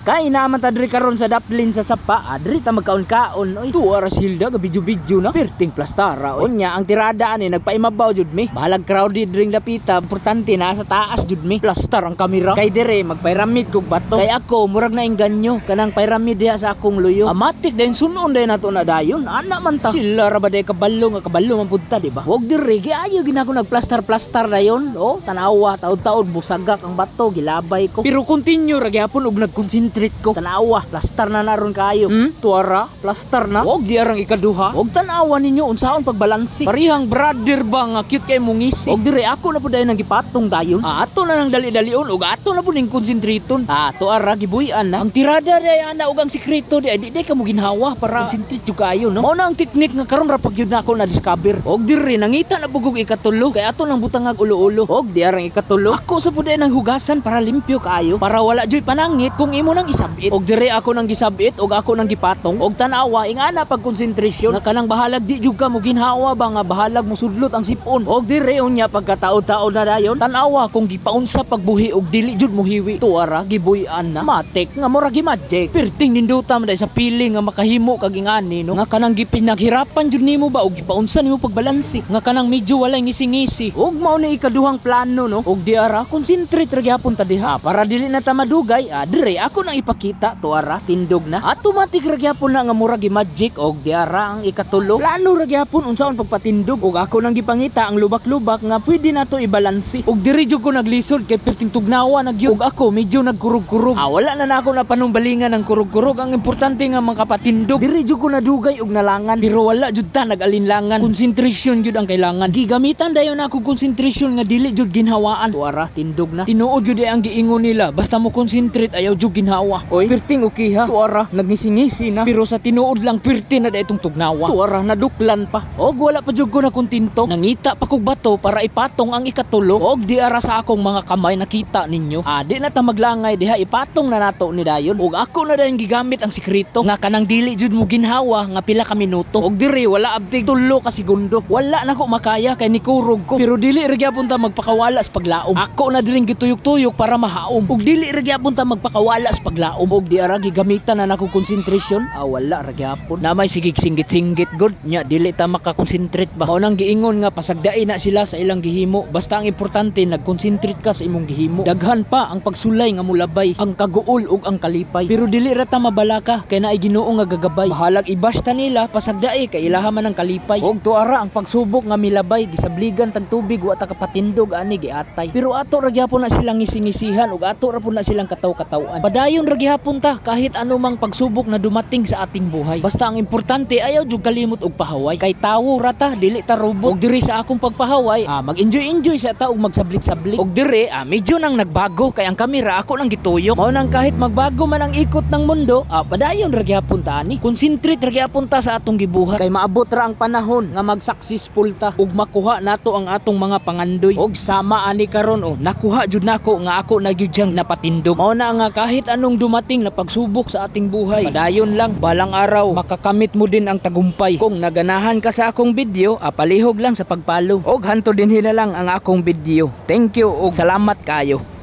Kay naman ta diri karon sa Daplin sa Sapa, diri ta magkaon-kaon. Oy, tuwa ra silda ga video-video na. Perting plastara. Unya ang tirada ani nagpaimabaw jud mi. Bahalag crowded ring lapita, importante na sa taas jud mi. Plastar ang kamera. Kay dire magpyramid kog bato. Kay ako murag na engganyo kanang pyramid diha sa akong luyo. Amatik dayon sunon dayon nato na dayon. Ana man ta. Sila ra ba day kabalo nga kabalo man punta, di ba? Wog dire giayo ginako nagplastar-plastar dayon. Oh, tanawa taud-taud busagak ang bato, gilabay ko. Pero continue ra gyapon og nagconcentrate ko. Tanawa, plastar na naron kayo. Tuara, plastar na. Wog di arang ikaduha. Wog tanawa ninyo unsaon pagbalansi. Parihang brother ba nga cute kay mong ngisi. Wog dire ako na po dayon nang gipatong dayon. Ato na nang dali-dalion og ato na po ning konsentriton. Tuara gibuyan na. Ang tirada day ana og ang sikreto di ka mo ginhawa para konsentrate jud kayo, no? Mao na ang teknik nga karon ra pag yun na ako na discover. Og dire nangita na bugog ikatulo kay ato nang butangag ulo-ulo. Og di arang ikatulo. Ako sa puday nang hugasan para limpyo kayo, para wala joy panangit kung imo nang isabit. Og dire ako nang gisabit og ako nang gipatong og tanawa ingana pag konsentrasyon nga kanang bahalag di jud ka mo ginhawa ba nga bahalag mo sudlot ang sipon. Og dire unya pagkataod-taod na dayon tanawa kung gipaunsa pagbuhi og dili jud mo hiwi. Tuara gibuy-an na. Matek nga mura gi-magic. Perting ninduta man sa piling nga makahimo kag ingani, no? Nga kanang gipinaghirapan jud nimo ba og gipaunsa nimo pagbalansi. Nga kanang medyo walay ngisi-ngisi. Og mao ni ikaduhang plano, no? Og diara concentrate ra gyapon ta diha para dili na ta madugay. Dire ako nang ipakita tuara tindog na. Automatic ra gyapon na nga mura gi-magic og diara ang ikatulo. Plano ra gyapon unsaon pagpatindog og ako nang gipangita ang lubak-lubak nga pwede nato ibalansi. Og diri jud ko naglisod kay perting tugnawa nagyug. Og ako medyo nagkurog-kurog. Wala na ako na panumbalingan ng kurog-kurog. Ang importante nga makapatindog. Diri jud ko nadugay og nalangan pero wala jud ta nag-alinlangan. Konsentrasyon jud ang kailangan. Gigamitan dayon ako konsentrasyon nga dili jud ginhawaan. Tuara tindog na. Tinuod jud ang giingon nila basta mo concentrate ayaw jud ginhawa. Oy, perting okay ha. Tuara nagngisi-ngisi na pero sa tinuod lang perti na daytong tugnawa. Tuara naduklan pa. Og wala pa jud ko na kontinto. Nangita pa kog bato para ipatong ang ikatulo. Og di ara sa akong mga kamay nakita ninyo. Di na ta maglangay diha ipatong na nato ni dayon. Og ako na dayon gigamit ang sikreto nga kanang dili jud mo ginhawa nga pila ka minuto. Og diri wala abtig 3 ka segundo. Wala na ko makaya kay nikurog ko. Pero dili ra gyapon ta magpakawala sa paglaom. Ako na diring gituyok-tuyok para mahaom. Og dili ra gyapon ta magpakawala sa paglaom. Og di ara gigamitan na nako konsentrasyon. Wala ra gyapon. Na may sigig singgit-singgit good nya dili ta makakonsentrate ba. Mao nang giingon nga pasagdai na sila sa ilang gihimo. Basta ang importante nagkonsentrate ka sa imong gihimo. Daghan pa ang pagsulay nga mulabay, ang kaguol ug ang kalipay. Pero dili ra ta mabalaka kay naay Ginoo nga gagabay. Bahalag ibasta nila pasagdai kay ilaha man ang kalipay. Og tuara ang pagsubok nga milabay gisabligan tag tubig wa ta kapatindog ani giatay. Pero ato ra gyapon na silang ngisi-ngisihan ug ato ra pud na silang kataw-katawan. Padayon ra gyapon ta kahit anumang pagsubok na dumating sa ating buhay. Basta ang importante ayaw jud kalimot og pahaway. Kay tawo ra ta dili ta robot. Og diri sa akong pagpahaway, mag-enjoy sa ta og magsablik-sablik. Og diri medyo nang nagbago kay ang kamera ako nang gituyok. Mao nang kahit magbago man ang ikot ng mundo, padayon ra gyapon ta ani. Concentrate ra gyapon ta sa atong gibuhat kay maabot ra ang panahon nga mag-successful ta ug makuha nato ang atong mga pangandoy. Og sama ani karon nakuha jud nako nga ako na gyud siyang napatindog. Mao na nga kahit anong dumating na pagsubok sa ating buhay, padayon lang balang araw makakamit mo din ang tagumpay. Kung naganahan ka sa akong video, palihog lang sa pagpalo og hanto dinhi na lang ang akong video. Thank you og salamat kayo.